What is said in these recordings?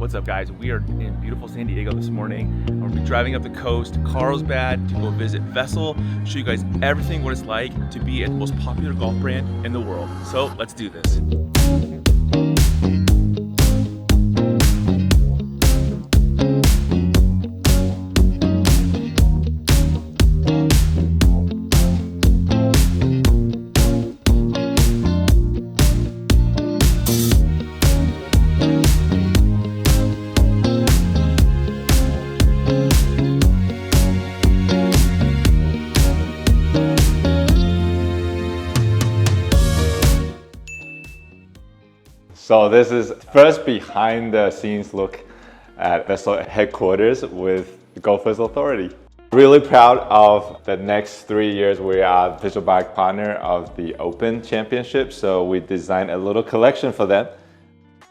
What's up, guys? We are in beautiful San Diego this morning. We'll be driving up the coast to Carlsbad to go visit Vessel, show you guys everything what it's like to be at the most popular golf brand in the world. So let's do this. So this is first behind the scenes look at Vessel headquarters with the Golfers Authority. Really proud of the next 3 years. We are visual bag partner of the Open Championship, so we designed a little collection for them.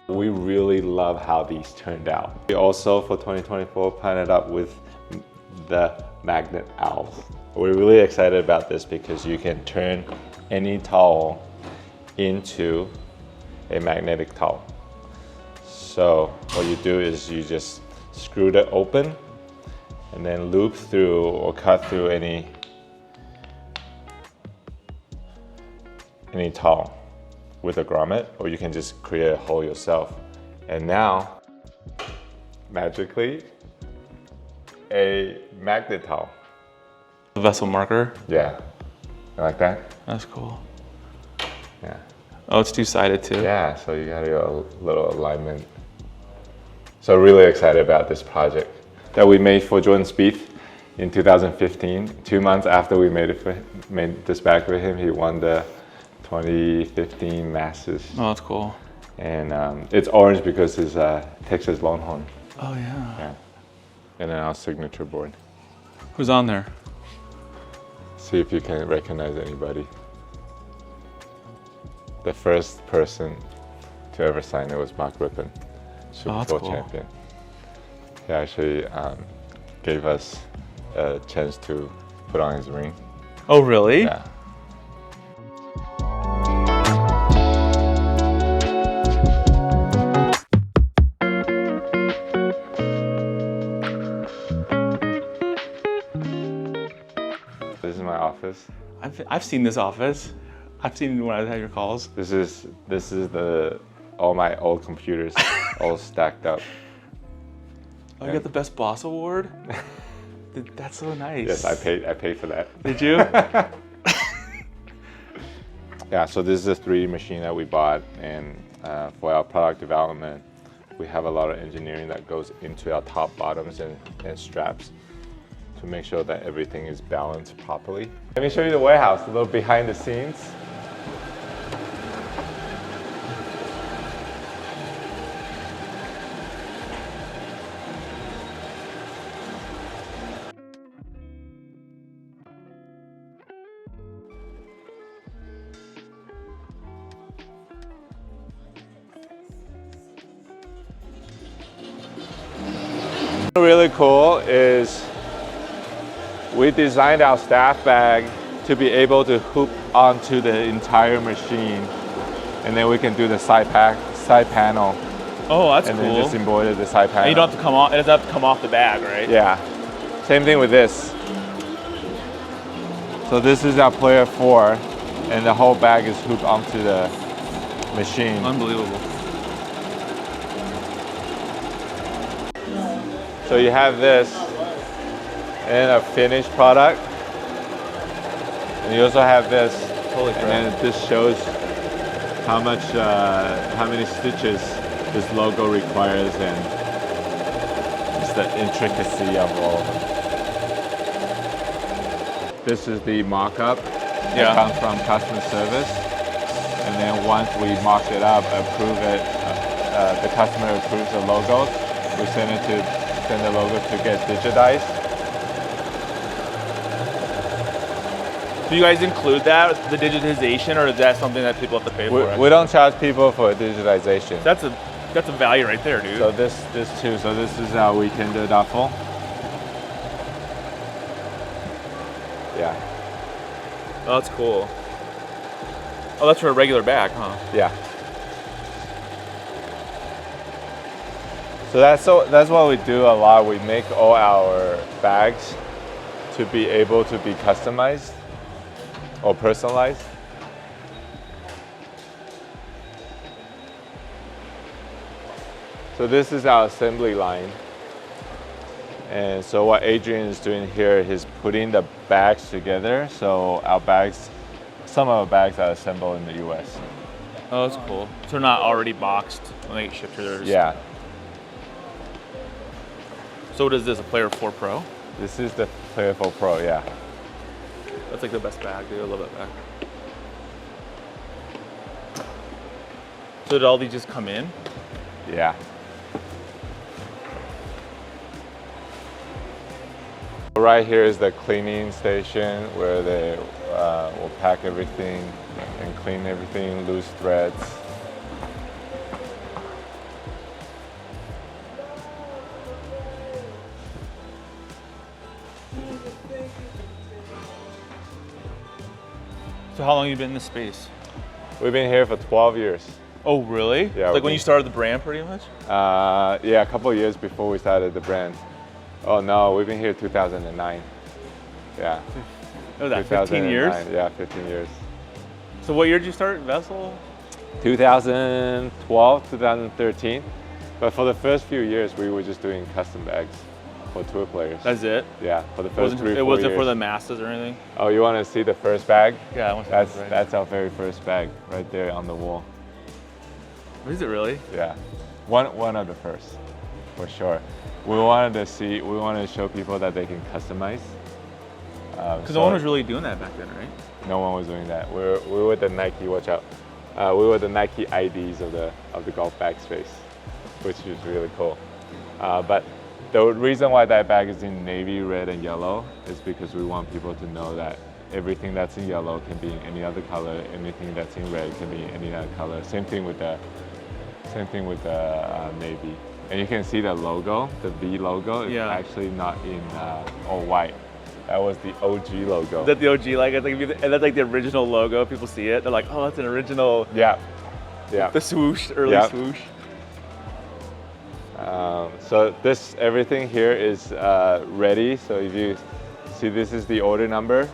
We really love how these turned out. We also, for 2024, partnered up with the MagnetOwl. We're really excited about this because you can turn any towel into a magnetic towel. So what you do is you just screw it open and then loop through or cut through any towel with a grommet, or you can just create a hole yourself. And now, magically, a magnet towel. The Vessel marker. Yeah, you like that? That's cool. Yeah. Oh, it's two-sided too. Yeah, so you got your little alignment. So really excited about this project that we made for Jordan Spieth in 2015. 2 months after we made this bag for him, he won the 2015 Masters. Oh, that's cool. And it's orange because it's Texas Longhorn. Oh yeah. Yeah. And then our signature board. Who's on there? See if you can recognize anybody. The first person to ever sign it was Mark Rippon, Super Bowl champion. He actually gave us a chance to put on his ring. Oh, really? Yeah. This is my office. I've seen this office. I've seen it when I had your calls. This is all my old computers all stacked up. Oh, you got the Best Boss Award? That's so nice. Yes, I paid for that. Did you? Yeah, so this is a 3D machine that we bought, and for our product development, we have a lot of engineering that goes into our top, bottoms, and straps to make sure that everything is balanced properly. Let me show you the warehouse, a little behind the scenes. Really cool is we designed our staff bag to be able to hook onto the entire machine, and then we can do the side panel. Oh, that's and cool. And then just embroider the side panel. And you don't have to come off. It doesn't have to come off the bag, right? Yeah. Same thing with this. So this is our player 4, and the whole bag is hooked onto the machine. Unbelievable. So you have this and a finished product, and you also have this. Holy crap. And then this shows how many stitches this logo requires, and just the intricacy of all of them. This is the mock-up. Yeah. It comes from customer service, and then once we mock it up, approve it, the customer approves the logos. We send the logo to get digitized. Do you guys include that, the digitization, or is that something that people have to pay for? We don't charge people for digitization. That's a value right there, dude. So this too. So this is our weekender duffel. Yeah. Oh, that's cool. Oh, that's for a regular bag, huh? Yeah. So that's what we do a lot. We make all our bags to be able to be customized or personalized. So this is our assembly line. And so what Adrian is doing here, he's putting the bags together. So our bags, some of our bags are assembled in the US. Oh, that's cool. So they're not already boxed when they get shipped here. Yeah. So what is this, a Player 4 Pro? This is the Player 4 Pro, yeah. That's like the best bag, dude. I love that bag. So did all these just come in? Yeah. Right here is the cleaning station where they will pack everything and clean everything, loose threads. So how long have you been in this space? We've been here for 12 years. Oh, really? Yeah. Like when you started the brand, pretty much? Yeah, a couple of years before we started the brand. Oh no, we've been here 2009. Yeah. What was that, 15 years? Yeah, 15 years. So what year did you start Vessel? 2012, 2013. But for the first few years, we were just doing custom bags for tour players. That's it? Yeah, for the first 3-4 years. It wasn't for the masses or anything? Oh, you want to see the first bag? Yeah, I want to see the That's our very first bag right there on the wall. Is it really? Yeah, one of the first, for sure. We wanted to show people that they can customize. Because no one was really doing that back then, right? No one was doing that. We were the Nike, watch out. We were the Nike IDs of the golf bag space, which is really cool. But the reason why that bag is in navy, red, and yellow is because we want people to know that everything that's in yellow can be in any other color. Anything that's in red can be in any other color. Same thing with the navy. And you can see the logo, the V logo, is actually not in all white. That was the OG logo. Is that the OG? Like, that's like the original logo. People see it, they're like, oh, that's an original. Yeah. Yeah. The swoosh, early swoosh. So everything here is ready. So if you see, this is the order number.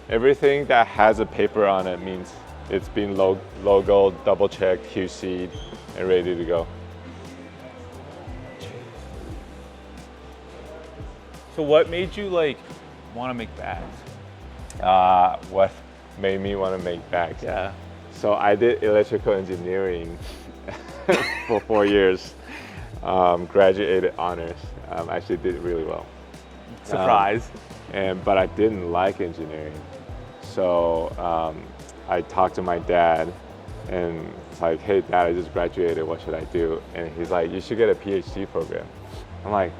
Everything that has a paper on it means it's been logoed, double checked, QC'd, and ready to go. So what made you like want to make bags? What made me want to make bags? Yeah. So I did electrical engineering for 4 years. Graduated honors. Actually did really well. Surprise. But I didn't like engineering. So I talked to my dad and it's like, hey dad, I just graduated, what should I do? And he's like, you should get a PhD program. I'm like,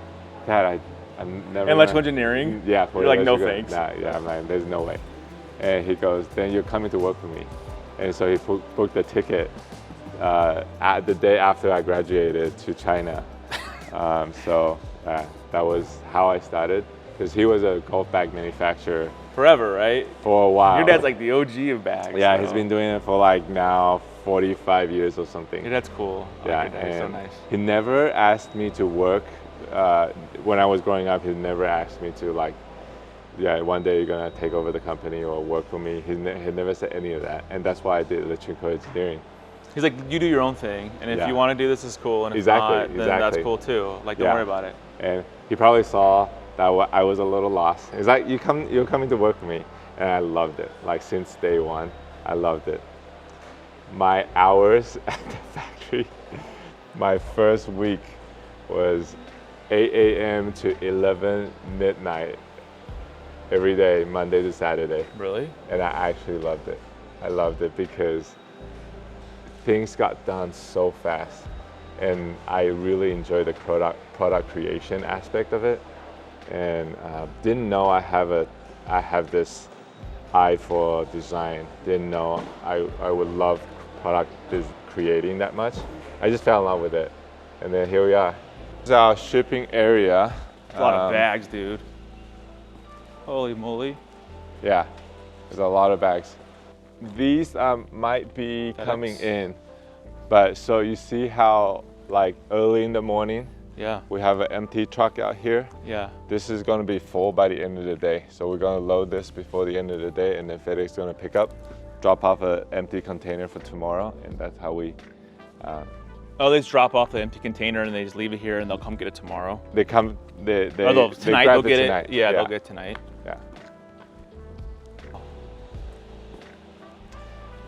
Dad, I'm never. Electrical engineering? Yeah. You're like, no thanks. Nah, yeah, I'm like, there's no way. And he goes, then you're coming to work for me. And so he booked the ticket at the day after I graduated to China. So that was how I started, because he was a golf bag manufacturer. Forever, right? For a while. Your dad's like the OG of bags. Yeah, so. He's been doing it for like now 45 years or something. Yeah, that's cool. Yeah, and so nice. He never asked me to work. When I was growing up, he never asked me to like, yeah, one day you're gonna take over the company or work for me. He never said any of that, and that's why I did electrical engineering. He's like, you do your own thing, and if you want to do this, is cool, and if not, then that's cool too. Like, don't worry about it. And he probably saw that I was a little lost. He's like, you're coming to work for me, and I loved it. Like since day one, I loved it. My hours at the factory, my first week was 8 a.m. to 11 midnight every day, Monday to Saturday. Really? And I actually loved it. I loved it because things got done so fast, and I really enjoyed the product creation aspect of it, and didn't know I have this eye for design. Didn't know I would love product creating that much. I just fell in love with it, and then here we are. This is our shipping area. A lot of bags, dude. Holy moly. Yeah, there's a lot of bags. These might be coming in, but so you see how like early in the morning. Yeah. We have an empty truck out here. Yeah. This is going to be full by the end of the day. So we're going to load this before the end of the day, and then FedEx is going to pick up, drop off an empty container for tomorrow, and that's how we. Oh, they just drop off the empty container and they just leave it here, and they'll come get it tomorrow. They come. They Tonight grab they'll get tonight. it. Yeah, they'll get it tonight. Yeah.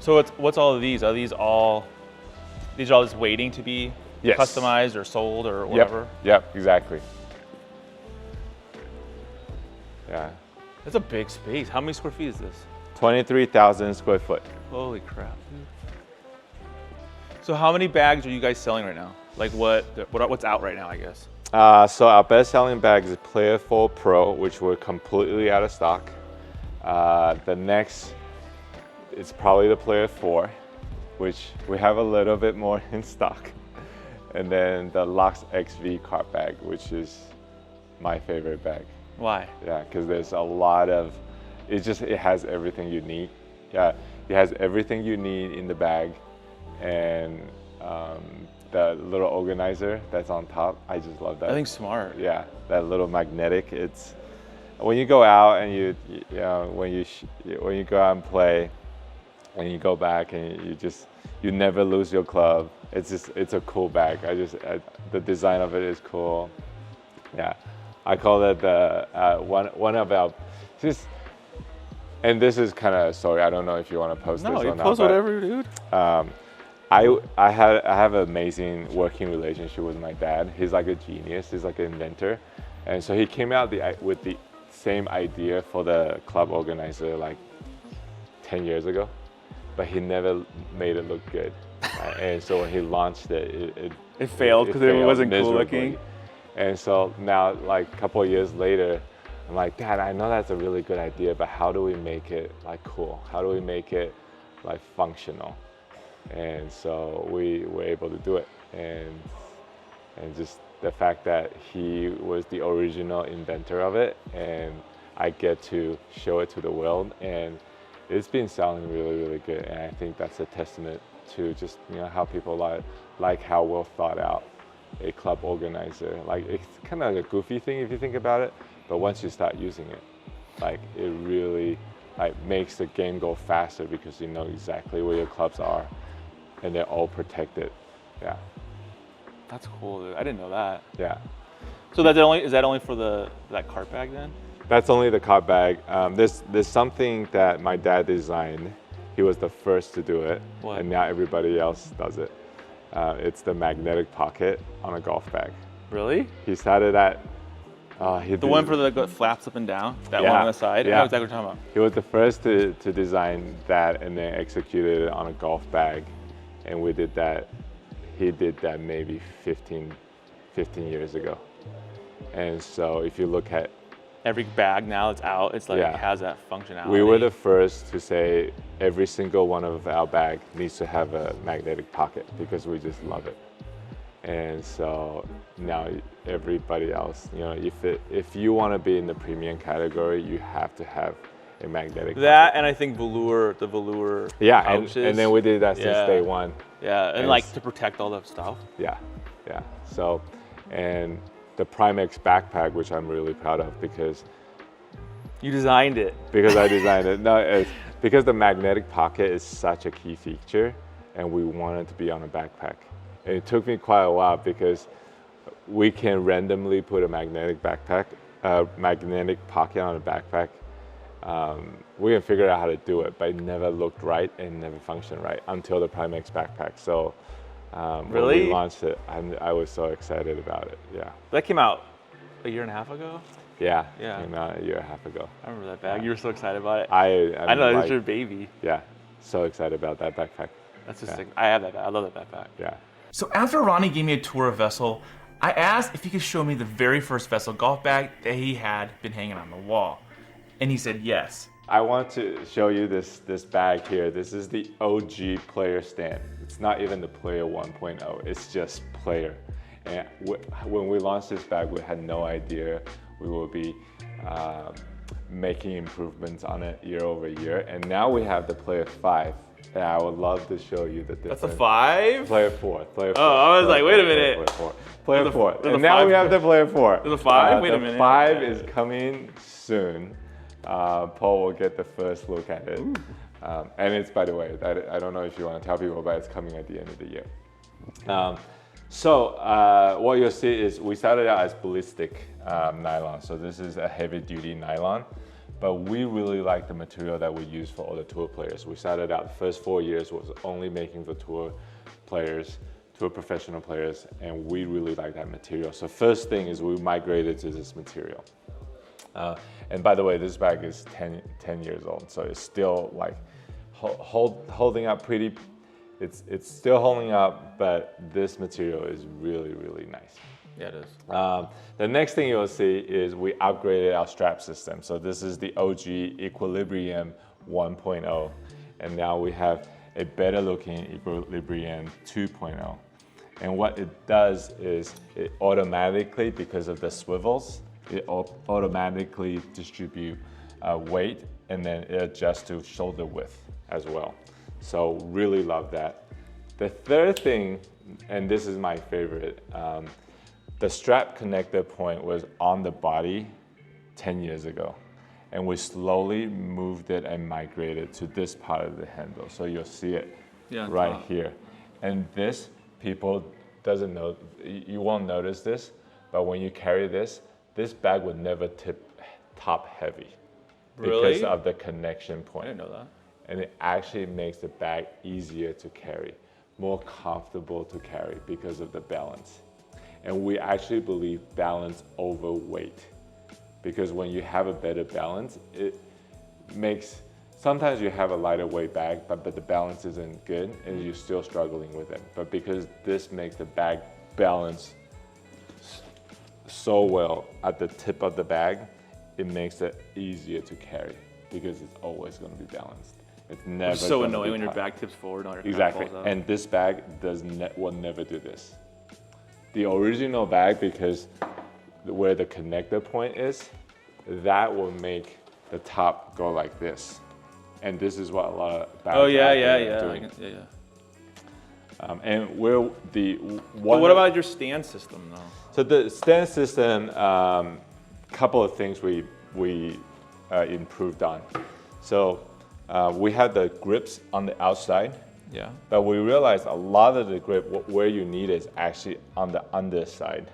So what's all of these? Are these all just waiting to be Yes. customized or sold or whatever? Yep. Exactly. Yeah. That's a big space. How many square feet is this? 23,000 square foot. Holy crap, dude. So how many bags are you guys selling right now? Like what's out right now, I guess? So our best-selling bag is Player 4 Pro, which we're completely out of stock. The next is probably the Player 4, which we have a little bit more in stock. And then the Lux XV cart bag, which is my favorite bag. Why? Yeah, because there's a lot of, it has everything you need. Yeah, it has everything you need in the bag. And the little organizer that's on top, I just love that. I think smart. Yeah, that little magnetic. It's when you go out and when you go out and play, and you go back and you never lose your club. It's a cool bag. The design of it is cool. Yeah, I call it the one of our just. And this is kind of sorry. I don't know if you want to post this or not. No, you post whatever, dude. I have an amazing working relationship with my dad. He's like a genius. He's like an inventor, and so he came out with the same idea for the club organizer like 10 years ago, but he never made it look good. And so when he launched it, it failed because it wasn't cool miserably. looking. And so now, like a couple of years later, I'm like, Dad, I know that's a really good idea, but how do we make it like cool? How do we make it like functional? And so we were able to do it. And just the fact that he was the original inventor of it, and I get to show it to the world, and it's been selling really, really good. And I think that's a testament to just how people like how well thought out a club organizer. Like it's kind of like a goofy thing if you think about it, but once you start using it, like it really makes the game go faster because you know exactly where your clubs are, and they're all protected. Yeah. That's cool, dude. I didn't know that. Yeah. So is that only for that cart bag then? That's only the cart bag. There's something that my dad designed. He was the first to do it, What? and now everybody else does it. It's the magnetic pocket on a golf bag. Really? He started at. The one for the flaps up and down? That one Yeah, on the side? yeah. I know exactly what you're talking about. He was the first to design that and then executed it on a golf bag. And we did that, he did that maybe 15 years ago. And so if you look at, Every bag now that's out, it's like Yeah. it has that functionality. we were the first to say every single one of our bag needs to have a magnetic pocket because we just love it. And so now everybody else, if you want to be in the premium category, you have to have a magnetic That pocket. and I think the velour Yeah, pouches. and then we did that since Yeah. day one. Yeah, and and like it's- to protect all that stuff. Yeah. So, and the Primex backpack, which I'm really proud of because You designed it. I designed it. No, it's because the magnetic pocket is such a key feature, and we wanted it to be on a backpack. And it took me quite a while because we can randomly put a magnetic magnetic pocket on a backpack. We can figure out how to do it, but it never looked right and never functioned right until the Primex backpack. So when Really? we launched it, I was so excited about it. Yeah. That came out a year and a half ago. Yeah. Yeah. Came out a year and a half ago. I remember that bag. You were so excited about it. I know like, that's your baby. Yeah. So excited about that backpack. That's just Yeah. sick. I have that bag. I love that backpack. Yeah. So after Ronnie gave me a tour of Vessel, I asked if he could show me the very first Vessel golf bag that he had been hanging on the wall. And he said yes. I want to show you this bag here. This is the OG player stand. It's not even the player 1.0, it's just player. And when we launched this bag, we had no idea we will be making improvements on it year over year. And now we have the player 5, Yeah, I would love to show you the difference. That's a 5? Player 4. Player 4. Oh, I was like, wait a minute. Player 4. There's And a now 5. we have the player 4. There's a 5? Wait a the minute. 5 is coming soon. Paul will get the first look at it. And it's, by the way, I don't know if you want to tell people, but it's coming at the end of the year. So what you'll see is we started out as ballistic nylon. So this is a heavy duty nylon, but we really like the material that we use for all the tour players. We started out the first 4 years was only making for tour players, tour professional players, and we really like that material. So first thing is we migrated to this material. And by the way, this bag is 10 years old, so it's still like holding up pretty. It's still holding up, but this material is really, really nice. Yeah, it is. The next thing you'll see is we upgraded our strap system. So this is the OG Equilibrium 1.0, and now we have a better looking Equilibrium 2.0. And what it does is it automatically, because of the swivels, it automatically distribute weight, and then it adjusts to shoulder width as well. So really love that. The third thing, and this is my favorite, the strap connector point was on the body 10 years ago. And we slowly moved it and migrated to this part of the handle. So you'll see it right here. And this, people doesn't know, you won't notice this, but when you carry this bag would never tip top heavy. Really? Because of the connection point. I didn't know that. And it actually makes the bag easier to carry, more comfortable to carry because of the balance. And we actually believe balance over weight, because when you have a better balance, it makes, sometimes you have a lighter weight bag, but the balance isn't good and you're still struggling with it. But because this makes the bag balance so well at the tip of the bag, it makes it easier to carry because it's always going to be balanced. It's never. It's so annoying when your bag tips forward and all your exactly. falls out. And this bag will never do this. The original bag, because where the connector point is, that will make the top go like this. And this is what a lot of bags are doing. And we're the one. But what about your stand system though? So the stand system, couple of things we improved on. So we had the grips on the outside. Yeah. But we realized a lot of the grip, where you need it is actually on the underside.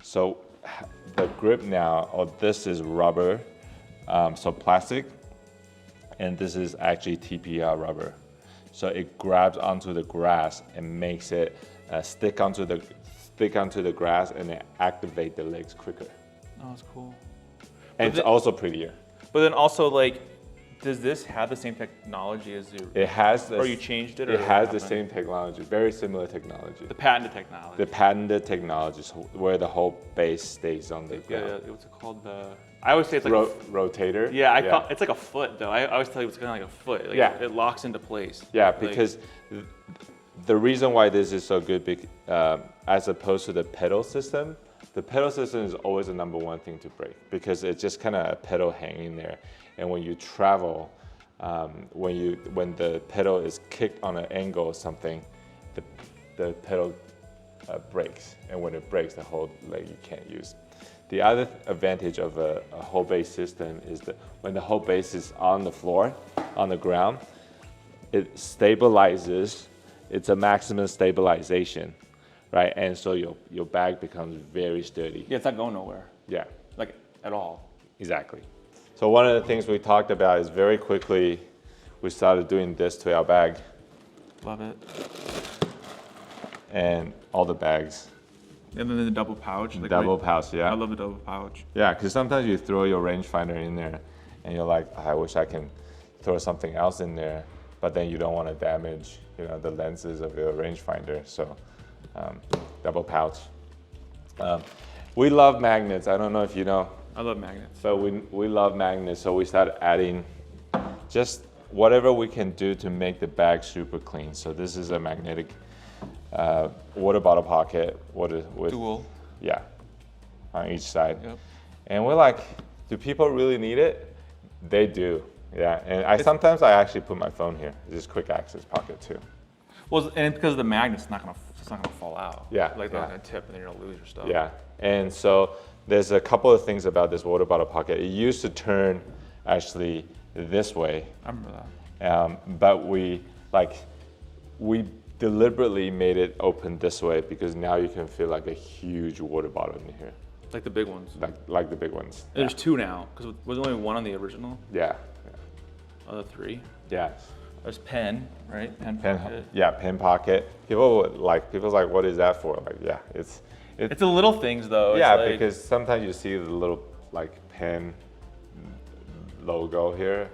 So the grip now, this is rubber, so plastic, and this is actually TPR rubber. So it grabs onto the grass and makes it stick onto the grass, and then activate the legs quicker. Oh, that's cool. And it's also prettier. But then also, like, does this have the same technology as your? It has. Or you changed it? Or it has the same technology, very similar technology. The patented technology. The patented technology, where the whole base stays on the ground. Yeah, what's it called? I always say it's like rotator. Yeah, it's like a foot though. I always tell you it's kind of like a foot. Like it locks into place. Yeah, because the reason why this is so good, as opposed to the pedal system, the pedal system is always the number one thing to break, because it's just kind of a pedal hanging there. And when you travel, when the pedal is kicked on an angle or something, the pedal breaks. And when it breaks, the whole leg you can't use. The other advantage of a whole base system is that when the whole base is on the floor, on the ground, it stabilizes. It's a maximum stabilization, right? And so your bag becomes very sturdy. Yeah, it's not going nowhere. Yeah. Like at all. Exactly. So one of the things we talked about is very quickly we started doing this to our bag. Love it. And all the bags. And then the double pouch. Like double pouch, yeah. I love the double pouch. Yeah, because sometimes you throw your rangefinder in there and you're like, I wish I can throw something else in there, but then you don't want to damage, the lenses of your rangefinder. So double pouch. We love magnets. I don't know if you know. I love magnets. But we love magnets, so we started adding just whatever we can do to make the bag super clean. So this is a magnetic water bottle pocket with dual. Yeah, on each side. Yep. And we're like, do people really need it? They do. Yeah, and sometimes I actually put my phone here. It's just quick access pocket too. Well, and because of the magnet, it's not gonna fall out. Yeah, Like they're not gonna tip, and then you're gonna lose your stuff. Yeah, and so there's a couple of things about this water bottle pocket. It used to turn actually this way. I remember that. But we deliberately made it open this way because now you can feel like a huge water bottle in here. Like the big ones. Like the big ones. There's two now, because was only one on the original? Yeah. Other three? Yeah. There's pen, right? Pen pocket. Yeah, pen pocket. People's like, what is that for? Like, yeah, it's the little things though. Yeah, it's like, because sometimes you see the little like pen logo here,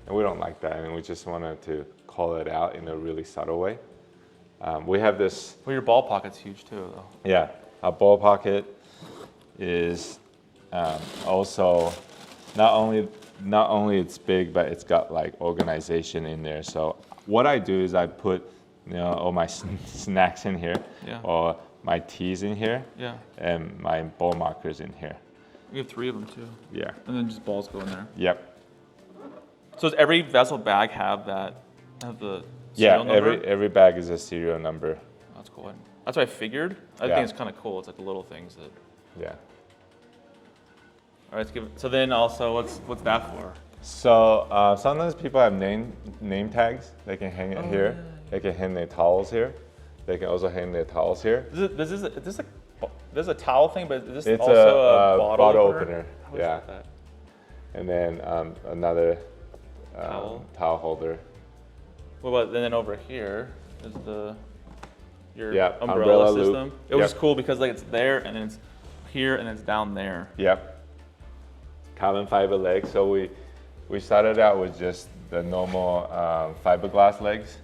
and we don't like that, and we just wanted to call it out in a really subtle way. We have this. Well, your ball pocket's huge too, though. Yeah, our ball pocket is also not only it's big, but it's got like organization in there. So what I do is I put all my snacks in here, or my teas in here, and my ball markers in here. We have 3 of them too. Yeah. And then just balls go in there. Yep. So does every vessel bag have the serial number? every bag is a serial number. That's cool. That's what I figured. I think it's kind of cool. It's like the little things that. Yeah. All right, let's give it. So then also, what's that for? So sometimes people have name tags. They can hang it here. Yeah. They can hang their towels here. They can also hang their towels here. This is a towel thing, but is this it's also a bottle opener? Yeah. And then another towel holder. What about, and then over here is your umbrella system. Loop. It was just cool because like it's there and then it's here and it's down there. Yep. Carbon fiber legs. So we started out with just the normal fiberglass legs,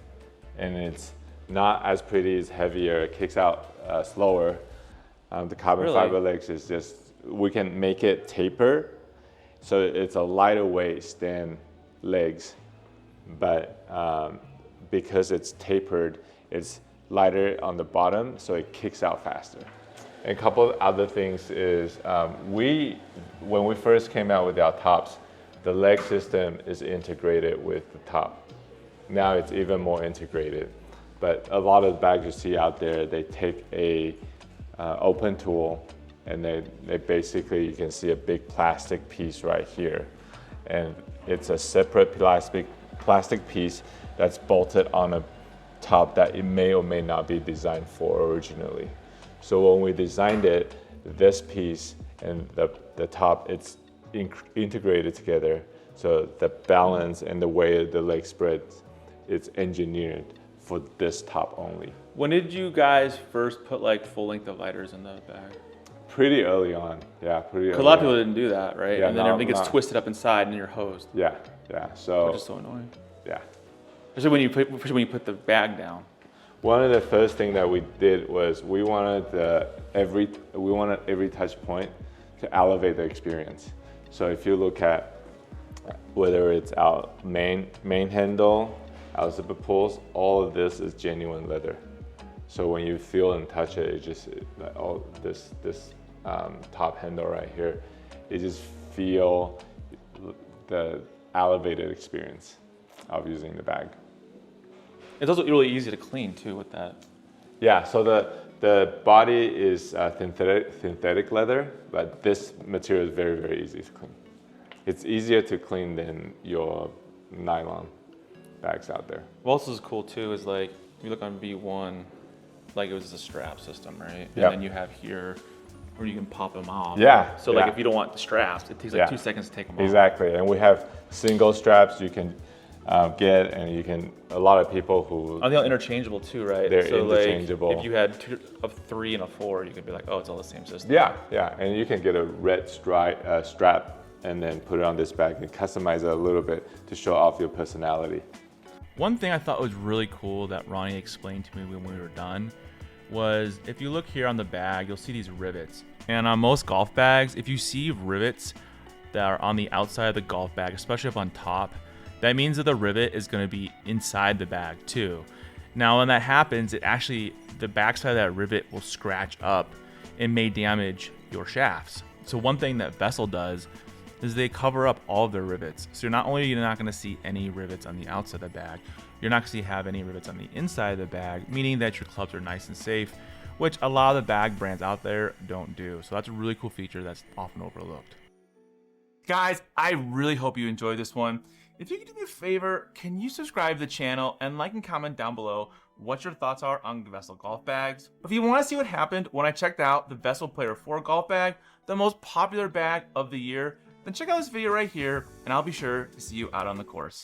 and it's not as pretty, it's heavier, it kicks out slower. The carbon fiber legs is just, we can make it taper, so it's a lighter weight than legs, but because it's tapered, it's lighter on the bottom, so it kicks out faster. And a couple of other things is, when we first came out with our tops, the leg system is integrated with the top. Now it's even more integrated. But a lot of the bags you see out there, they take a open tool, and they basically, you can see a big plastic piece right here. And it's a separate plastic piece that's bolted on a top that it may or may not be designed for originally. So when we designed it, this piece and the top, it's integrated together. So the balance and the way the leg spreads, it's engineered for this top only. When did you guys first put like full length of lighters in the bag? Pretty early on, yeah, pretty early. A lot of people didn't do that, right? Yeah, and then everything gets twisted up inside and you're hosed. Yeah, yeah. So which is so annoying. Yeah. Especially when you put the bag down. One of the first things that we did was we wanted every touch point to elevate the experience. So if you look at whether it's our main handle, our zipper pulls, all of this is genuine leather. So when you feel and touch it, it just all this top handle right here, it just feel the elevated experience of using the bag. It's also really easy to clean too with that. Yeah, so the body is synthetic leather, but this material is very, very easy to clean. It's easier to clean than your nylon bags out there. What else is cool too is like, if you look on V1, like it was a strap system, right? Yep. And then you have here where you can pop them off. Yeah. So like if you don't want the straps, it takes like 2 seconds to take them off. Exactly, and we have single straps you can get, and you can, a lot of people who... They're interchangeable too, right? They're so interchangeable. Like if you had 3 and a 4, you could be like, oh, it's all the same system. Yeah, yeah, and you can get a red strap and then put it on this bag and customize it a little bit to show off your personality. One thing I thought was really cool that Ronnie explained to me when we were done was, if you look here on the bag, you'll see these rivets. And on most golf bags, if you see rivets that are on the outside of the golf bag, especially up on top, that means that the rivet is going to be inside the bag too. Now, when that happens, the backside of that rivet will scratch up and may damage your shafts. So one thing that Vessel does is they cover up all of their rivets. So you're not going to see any rivets on the outside of the bag, you're not going to have any rivets on the inside of the bag, meaning that your clubs are nice and safe, which a lot of the bag brands out there don't do. So that's a really cool feature that's often overlooked. Guys, I really hope you enjoyed this one. If you could do me a favor, can you subscribe to the channel and like and comment down below what your thoughts are on Vessel golf bags. If you want to see what happened when I checked out the Vessel Player 4 golf bag, the most popular bag of the year, then check out this video right here and I'll be sure to see you out on the course.